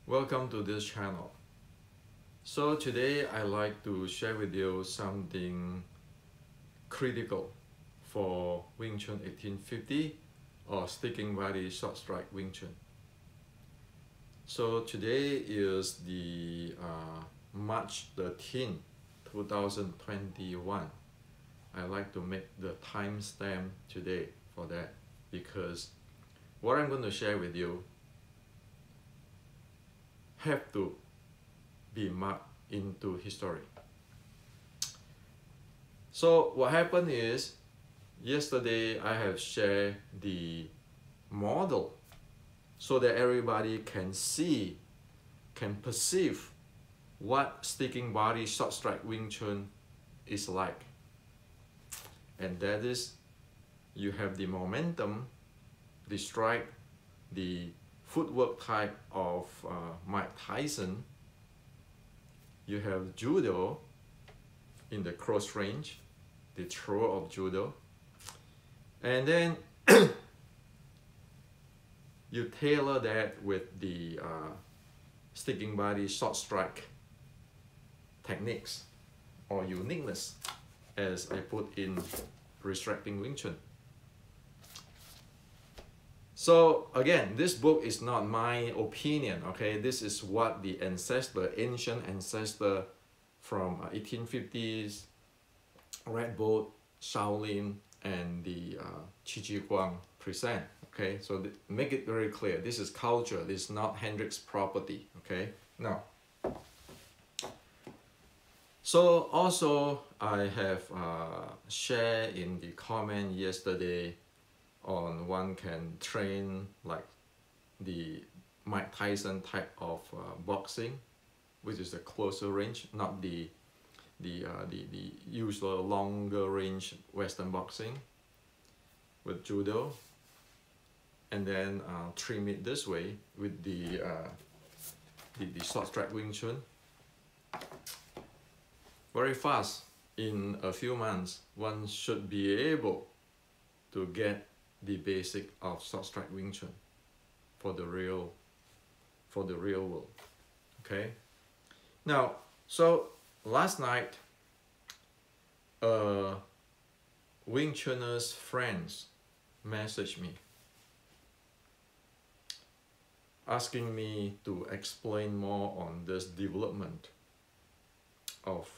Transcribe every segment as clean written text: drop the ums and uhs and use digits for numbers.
Welcome to this channel. So today I like to share with you something critical for Wing Chun 1850 or Sticking Body Short Strike Wing Chun. So today is the March 13, 2021. I like to make the timestamp today for that because what I'm going to share with you have to be marked into history. So what happened is, yesterday I have shared the model so that everybody can see, can perceive what sticking body short strike Wing Chun is like. And that is, you have the momentum, the strike, the footwork type of Mike Tyson. You have judo in the cross range, the throw of judo. And then you tailor that with the sticking body short strike techniques or uniqueness, as I put in Restricting Wing Chun. So again, this book is not my opinion, okay? This is what the ancient ancestor from 1850s, Red Boat, Shaolin, and the Chi Guang present, okay? So make it very clear, this is culture, this is not Hendrik's property, okay? Now, so also I have shared in the comment yesterday on one can train like the Mike Tyson type of boxing, which is a closer range, not the usual longer range Western boxing with judo, and then trim it this way with the short strike Wing Chun. Very fast, in a few months, one should be able to get the basic of short strike Wing Chun for the real world. Okay. Now, so last night, Wing Chuners friends messaged me asking me to explain more on this development of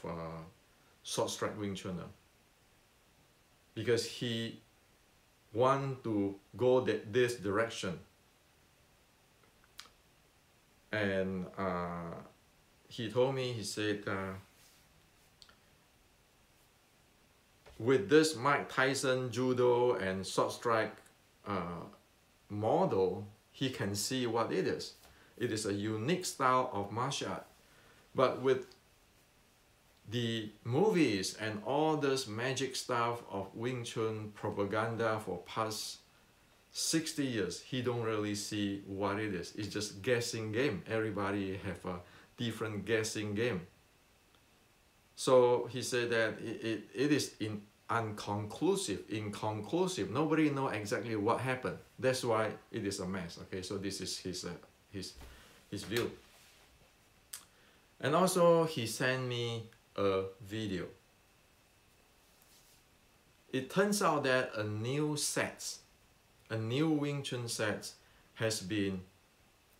short strike Wing Chuner, because he want to go this direction, and he told me, he said with this Mike Tyson judo and short strike model, he can see what it is. It is a unique style of martial art, but with the movies and all this magic stuff of Wing Chun propaganda for past 60 years, he don't really see what it is. It's just guessing game. Everybody have a different guessing game. So he said that it is inconclusive. Nobody know exactly what happened. That's why it is a mess. Okay, so this is his view. And also he sent me a video. It turns out that a new Wing Chun set has been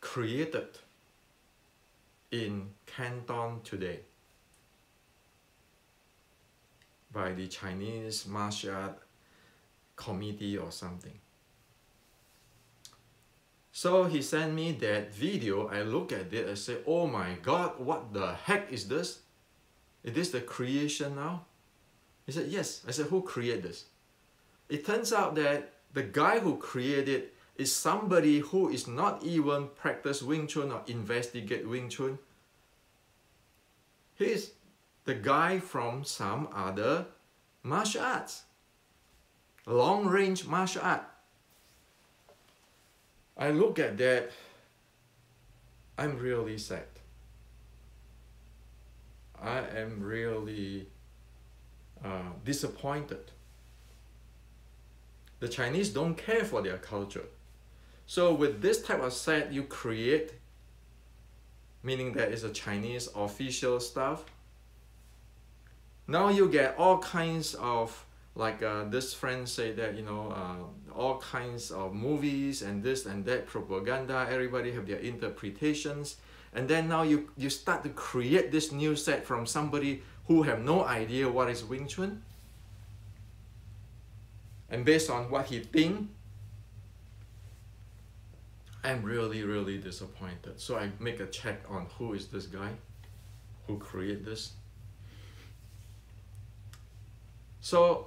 created in Canton today by the Chinese Martial Art Committee or something. So he sent me that video. I look at it, I say, oh my God, what the heck is this? Is this the creation now? He said, yes. I said, who created this? It turns out that the guy who created it is somebody who is not even practice Wing Chun or investigate Wing Chun. He's the guy from some other martial arts, long range martial art. I look at that, I'm really sad. I am really disappointed. The Chinese don't care for their culture. So with this type of set you create, meaning that it's a Chinese official stuff. Now you get all kinds of, like this friend said that, you know, all kinds of movies and this and that propaganda, everybody have their interpretations. And then now you start to create this new set from somebody who have no idea what is Wing Chun. And based on what he think, I'm really, really disappointed. So I make a check on who is this guy who created this. So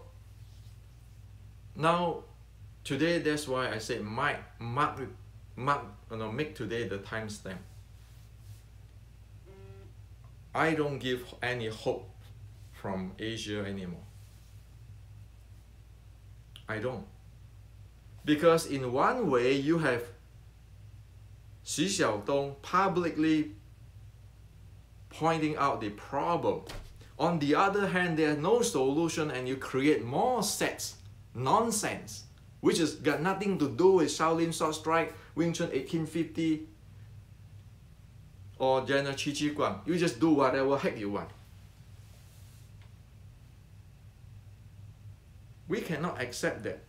now, today, that's why I say make today the timestamp. I don't give any hope from Asia anymore. I don't. Because in one way, you have Xu Xiaodong publicly pointing out the problem. On the other hand, there's no solution and you create more sets. Nonsense, which has got nothing to do with Shaolin Sword Strike, Wing Chun 1850, or General Qi Ji Guan. You just do whatever heck you want. We cannot accept that.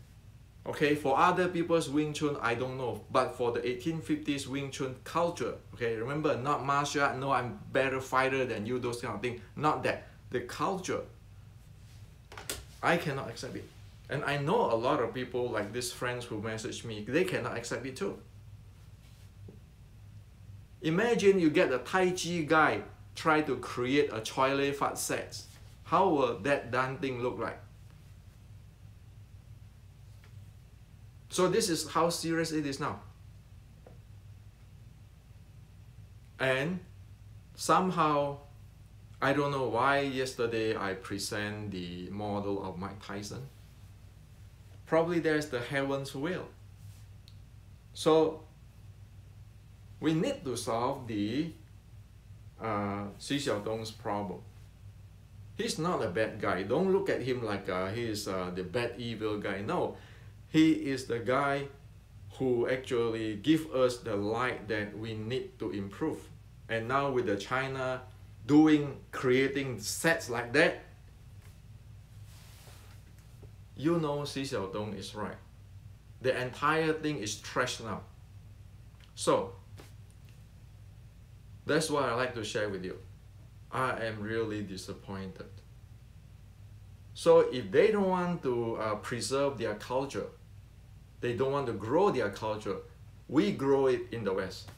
Okay, for other people's Wing Chun, I don't know. But for the 1850s Wing Chun culture, okay, remember, not martial art, no, I'm better fighter than you, those kind of things. Not that. The culture, I cannot accept it. And I know a lot of people, like these friends who message me, they cannot accept it too. Imagine you get a Tai Chi guy try to create a Choi Lei Fat set. How will that damn thing look like? So this is how serious it is now. And somehow, I don't know why yesterday I present the model of Mike Tyson. Probably there's the heaven's will. So we need to solve the Xu Xiaodong's problem. He's not a bad guy. Don't look at him like he is the bad evil guy. No, he is the guy who actually gives us the light that we need to improve. And now with the China creating sets like that, you know Xu Xiaodong is right. The entire thing is trash now. So, that's what I like to share with you. I am really disappointed. So if they don't want to preserve their culture, they don't want to grow their culture, we grow it in the West.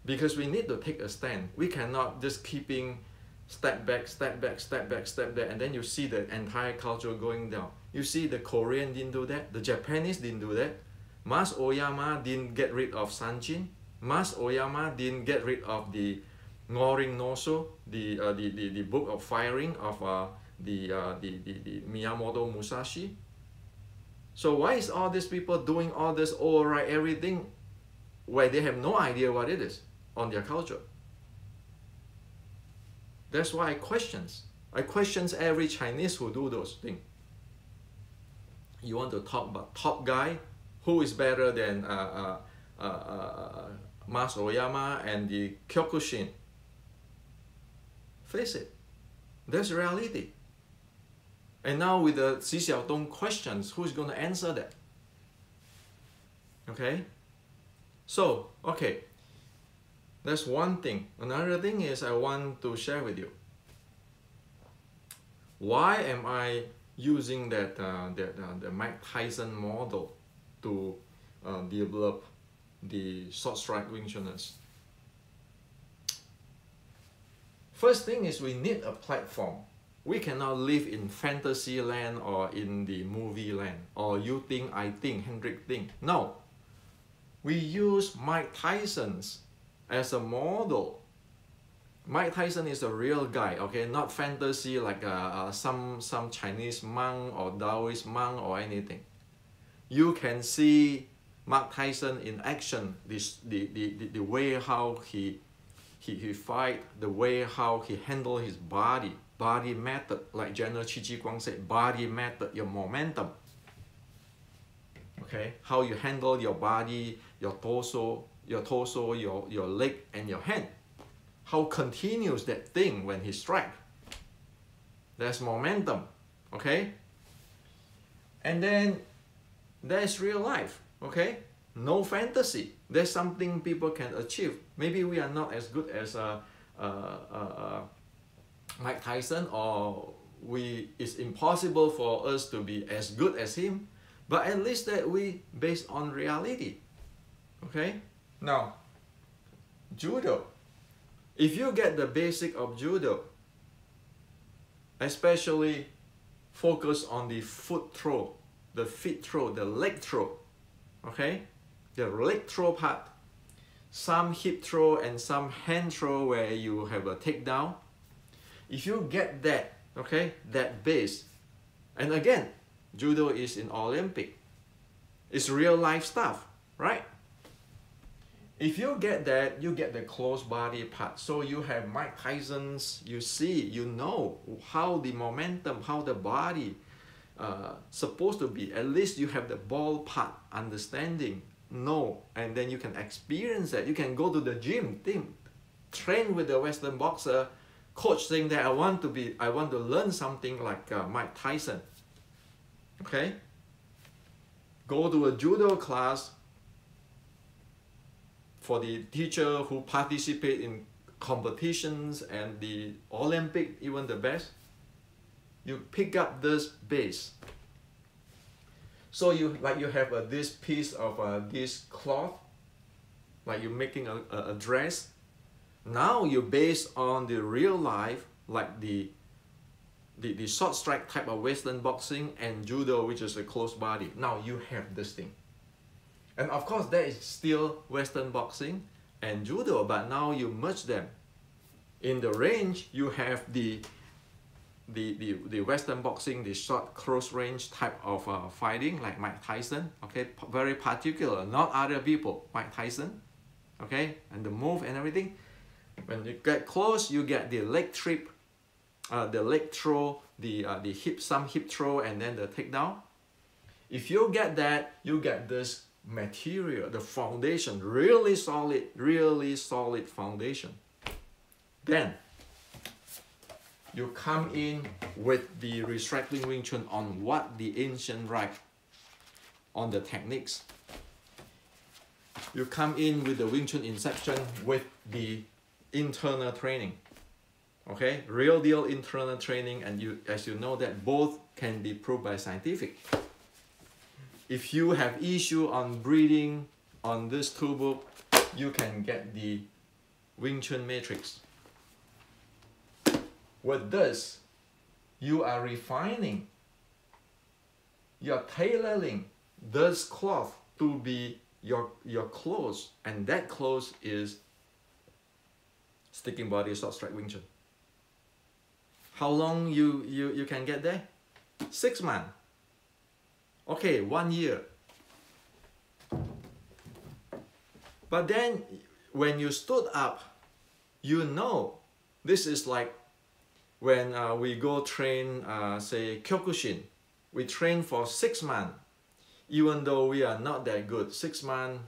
Because we need to take a stand. We cannot just keeping step back, step back, step back, step back, and then you see the entire culture going down. You see the Korean didn't do that, the Japanese didn't do that. Mas Oyama didn't get rid of Sanjin. Mas Oyama didn't get rid of the Ngoring Noso, the book of firing of the Miyamoto Musashi. So why is all these people doing all this override everything where they have no idea what it is on their culture? That's why I questions every Chinese who do those things. You want to talk about top guy, who is better than Mas Oyama and the Kyokushin? Face it, that's reality. And now with the Xu Xiaodong questions, who's going to answer that? Okay? So, okay. That's one thing. Another thing is I want to share with you. Why am I using that the Mike Tyson model to develop the short strike Wing Chuners? First thing is we need a platform. We cannot live in fantasy land or in the movie land, or you think, I think, Hendrik think. No. We use Mike Tyson's as a model. Mike Tyson is a real guy, okay, not fantasy like some Chinese monk or Taoist monk or anything. You can see Mike Tyson in action, the way how he fight, the way how he handle his body method, like General Qi Ji Guan said, body method, your momentum. Okay, how you handle your body, your torso, your torso, your leg, and your hand. How continuous that thing when he strike. There's momentum, okay? And then there's real life, okay? No fantasy. There's something people can achieve. Maybe we are not as good as Mike Tyson, or it's impossible for us to be as good as him, but at least that we based on reality, okay? Now, judo. If you get the basic of judo, especially focus on the foot throw, the feet throw, the leg throw, okay? The leg throw part, some hip throw and some hand throw where you have a takedown. If you get that, okay, that base, and again, judo is in Olympic. It's real life stuff, right? If you get that, you get the close body part. So you have Mike Tyson's, you see, you know how the momentum, how the body supposed to be. At least you have the ball part understanding, know, and then you can experience that. You can go to the gym, train with the Western boxer, coach saying that I want to learn something like Mike Tyson. Okay? Go to a judo class for the teacher who participate in competitions and the Olympic, even the best. You pick up this base. So you have this piece of this cloth, like you're making a dress. Now you base on the real life, like the short strike type of Western boxing and judo, which is a close body. Now you have this thing. And of course, that is still Western boxing and judo, but now you merge them. In the range, you have the Western boxing, the short close range type of fighting, like Mike Tyson, okay, very particular, not other people, Mike Tyson, okay, and the move and everything. When you get close, you get the leg trip, the leg throw, the hip, some hip throw, and then the takedown. If you get that, you get this material, the foundation, really solid foundation. Then you come in with the recycling Wing Chun on what the ancient write on the techniques. You come in with the Wing Chun inception with the internal training. Okay, real deal internal training, and as you know that both can be proved by scientific. If you have issue on breathing on this two book, you can get the Wing Chun matrix. With this, you are refining, you are tailoring this cloth to be your clothes, and that clothes is sticking body short strike Wing Chun. How long you can get there? 6 months. Okay, 1 year. But then when you stood up, you know, this is like when we go train, say, Kyokushin. We train for 6 months. Even though we are not that good, 6 months,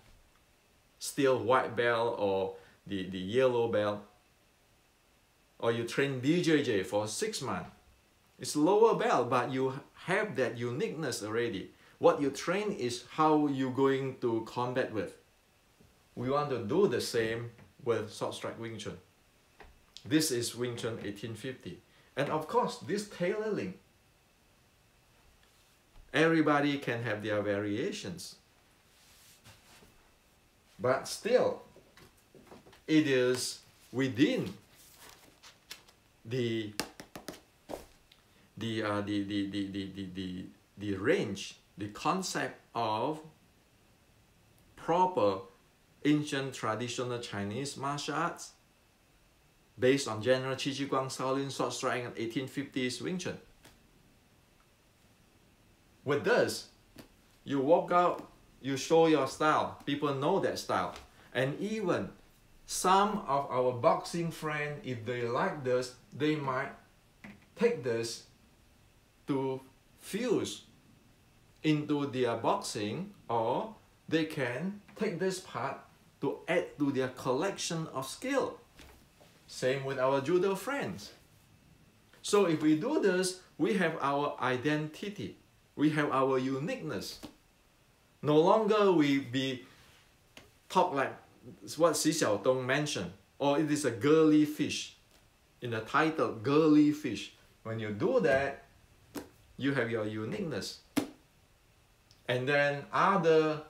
still white belt or the yellow belt. Or you train BJJ for 6 months. It's lower belt, but you have that uniqueness already. What you train is how you're going to combat with. We want to do the same with short strike Wing Chun. This is Wing Chun 1850. And of course, this tailoring, everybody can have their variations. But still, it is within the range, the concept of proper ancient traditional Chinese martial arts based on General Qi Ji Guang Shaolin short strike and 1850s Wing Chun. With this, you walk out, you show your style, people know that style, and even some of our boxing friends, if they like this, they might take this to fuse into their boxing, or they can take this part to add to their collection of skill. Same with our judo friends. So if we do this, we have our identity. We have our uniqueness. No longer we be talk like what Xi Xiaodong mentioned, or it is a girly fish. In the title, girly fish. When you do that, you have your uniqueness. And then other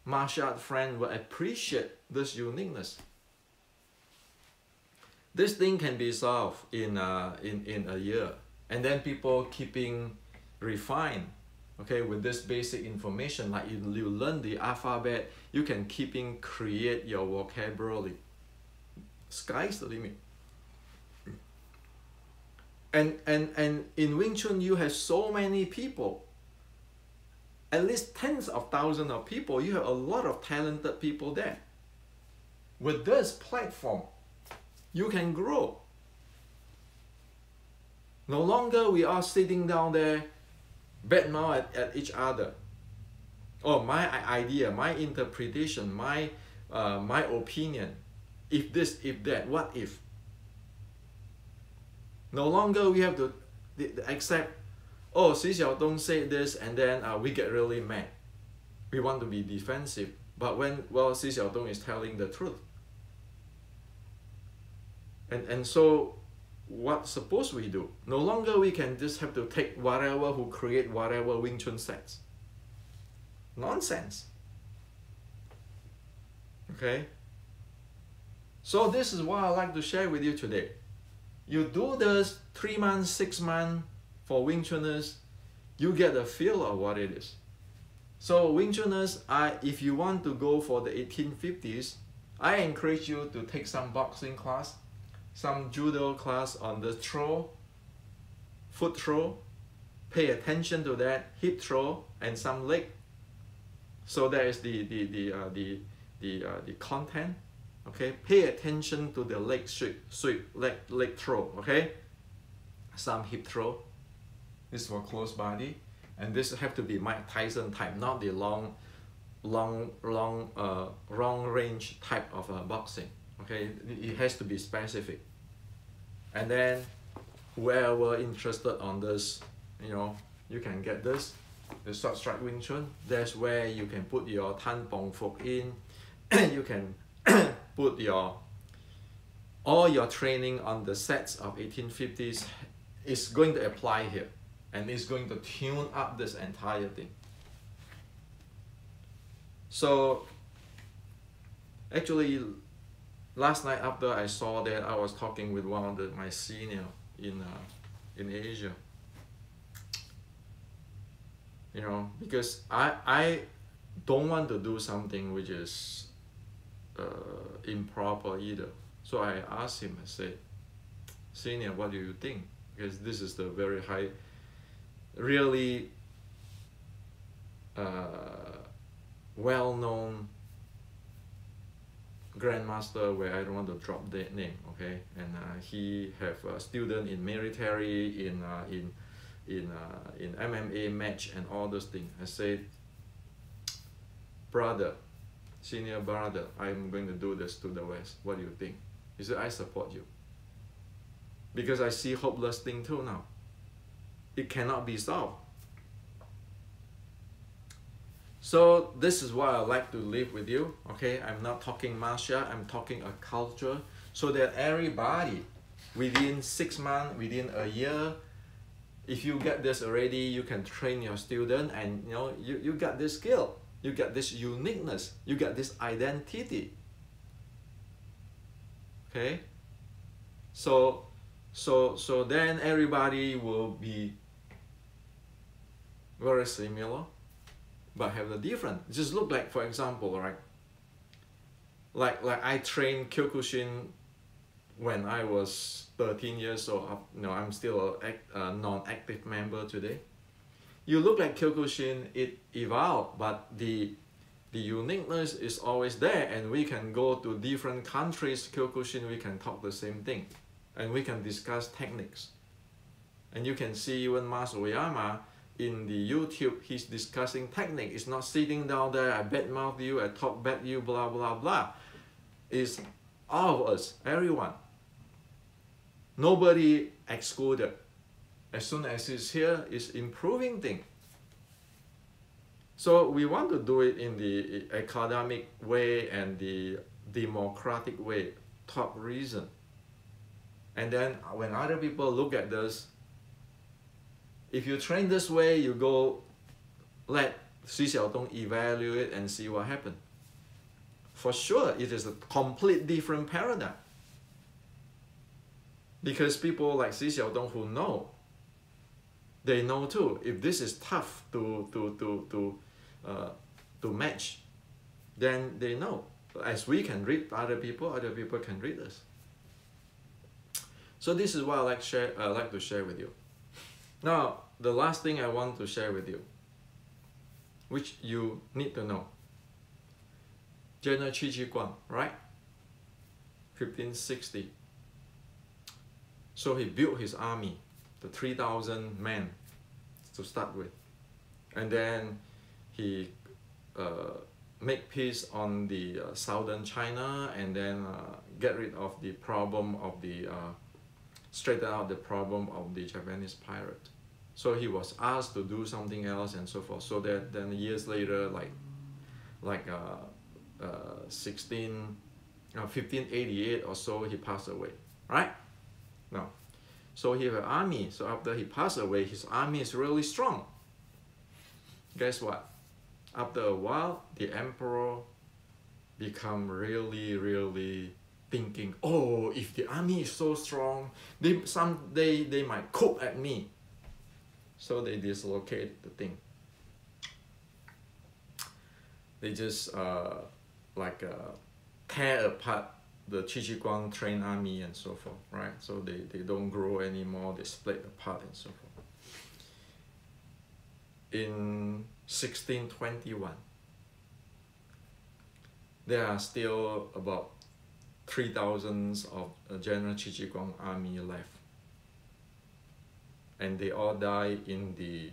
martial art friends will appreciate this uniqueness. This thing can be solved in a year. And then people keeping refined, okay, with this basic information, like you learn the alphabet, you can create your vocabulary. Sky's the limit. And in Wing Chun, you have so many people, at least tens of thousands of people. You have a lot of talented people there. With this platform, you can grow. No longer we are sitting down there, badmouth at each other. Oh, my idea, my interpretation, my opinion. If this, if that, what if? No longer we have to accept, oh, Xi Xiaodong said this, and then we get really mad. We want to be defensive. But when, well, Xi Xiaodong is telling the truth. And so, what suppose we do? No longer we can just have to take whatever who create whatever Wing Chun sets. Nonsense. Okay? So this is what I'd like to share with you today. You do this 3 months, 6 months for Wing Chuners, you get a feel of what it is. So Wing Chuners, if you want to go for the 1850s, I encourage you to take some boxing class, some judo class on the throw, foot throw, pay attention to that, hip throw, and some leg. So that is the content. Okay, pay attention to the leg sweep, leg throw. Okay, some hip throw. This is for close body, and this have to be Mike Tyson type, not the long range type of boxing. Okay, it has to be specific. And then whoever interested on this, you can get this, the short strike Wing Chun. That's where you can put your Tan Bong Fuk in. You can put all your training on the sets of 1850s is going to apply here, and it's going to tune up this entire thing. So actually, last night after I saw that, I was talking with one of my senior in Asia. Because I don't want to do something which is improper either. So I asked him, I said, senior, what do you think? Because this is the very high, really well-known grandmaster, where I don't want to drop that name, okay? And he have a student in military, in MMA match and all those things. I said, brother, senior brother, I'm going to do this to the West. What do you think? He said, I support you. Because I see hopeless thing too now. It cannot be solved. So this is what I like to leave with you, okay? I'm not talking martial, I'm talking a culture, so that everybody within 6 months, within a year, if you get this already, you can train your student, and you got this skill, you got this uniqueness, you got this identity. Okay? So then everybody will be very similar, but have the different. Just look like, for example, right? Like I trained Kyokushin when I was 13 years old. I'm still a non-active member today. You look like Kyokushin, it evolved, but the uniqueness is always there, and we can go to different countries, Kyokushin, we can talk the same thing, and we can discuss techniques. And you can see even Master Oyama in the YouTube, he's discussing technique. It's not sitting down there, I badmouth you, I talk bad you, blah, blah, blah. It's all of us, everyone. Nobody excluded. As soon as it's here, it's improving thing. So we want to do it in the academic way and the democratic way, top reason. And then when other people look at this, if you train this way, you go let Xi Xiaodong evaluate and see what happened. For sure, it is a complete different paradigm. Because people like Xi Xiaodong who know, they know too, if this is tough to match, then they know. As we can read other people can read us. So this is what I like to share with you. Now, the last thing I want to share with you, which you need to know. General Qi Guang, right? 1560. So he built his army, the 3,000 men to start with. And then he make peace on the southern China, and then get rid of the problem of the, straighten out the problem of the Japanese pirate. So he was asked to do something else and so forth. So that then years later, like 1588 or so, he passed away, right? Now, so he had an army. So after he passed away, his army is really strong. Guess what? After a while, the emperor become really thinking, oh, if the army is so strong, someday they might coup at me. So they dislocate the thing. They just tear apart the Qi Guang trained army and so forth, right? So they don't grow anymore, they split apart and so forth. In 1621, there are still about 3,000 of General Qi Guang army left. And they all die in the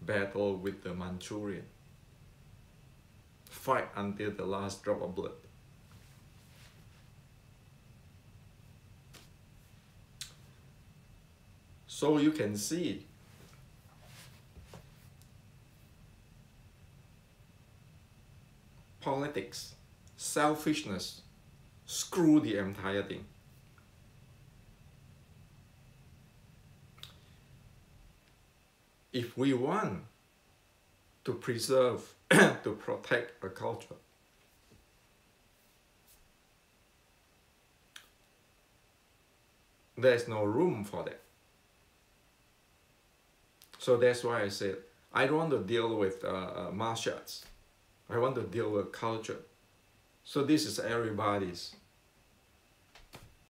battle with the Manchurian. Fight until the last drop of blood. So you can see politics, selfishness, screw the entire thing. If we want to preserve, to protect a culture, there's no room for that. So that's why I said, I don't want to deal with martial arts. I want to deal with culture. So this is everybody's.